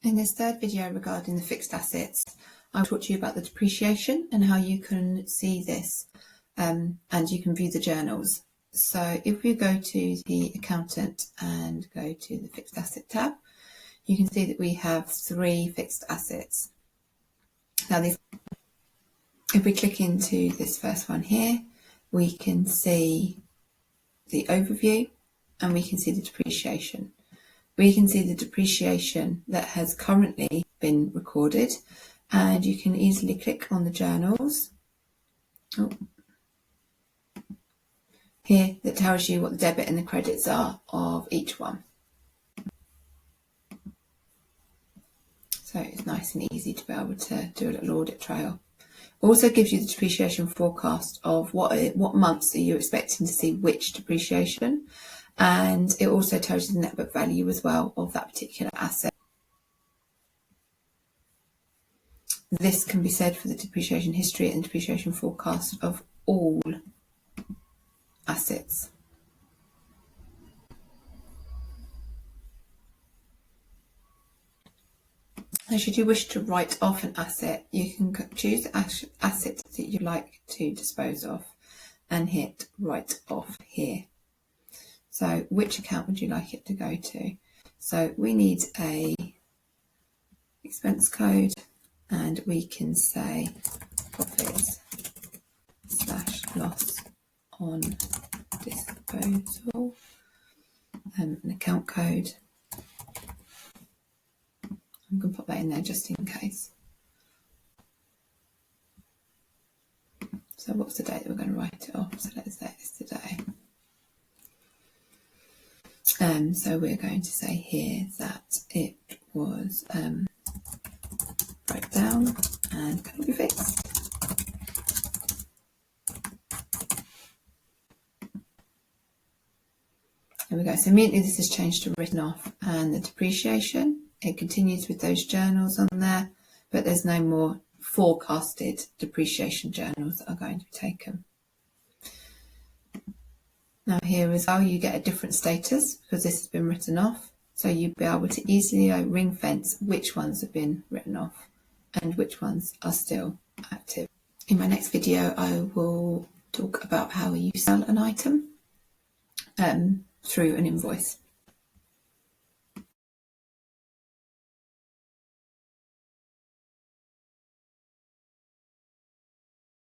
In this third video regarding the fixed assets, I'll talk to you about the depreciation and how you can see this and you can view the journals. So if we go to the accountant and go to the fixed asset tab, you can see that we have 3 fixed assets. Now if we click into this first one here, we can see the overview and we can see the depreciation. We can see the depreciation that has currently been recorded, and you can easily click on the journals here that tells you what the debit and the credits are of each one. So it's nice and easy to be able to do a little audit trail. Also gives you the depreciation forecast of what months are you expecting to see which depreciation, and it also tells you the net book value as well of that particular asset. This can be said for the depreciation history and depreciation forecast of all assets. Now, should you wish to write off an asset, you can choose the asset that you'd like to dispose of and hit write off here. So which account would you like it to go to? So we need a expense code, and we can say profits / loss on disposal, an account code. I'm going to put that in there just in case. So what's the date that we're going to write it off? So let's say it's today. So we're going to say here that it was broke down and can be fixed. There we go. So immediately this is changed to written off, and the depreciation, it continues with those journals on there, but there's no more forecasted depreciation journals that are going to be taken. Now here as well, you get a different status because this has been written off. So you'll be able to easily ring fence which ones have been written off and which ones are still active. In my next video, I will talk about how you sell an item through an invoice.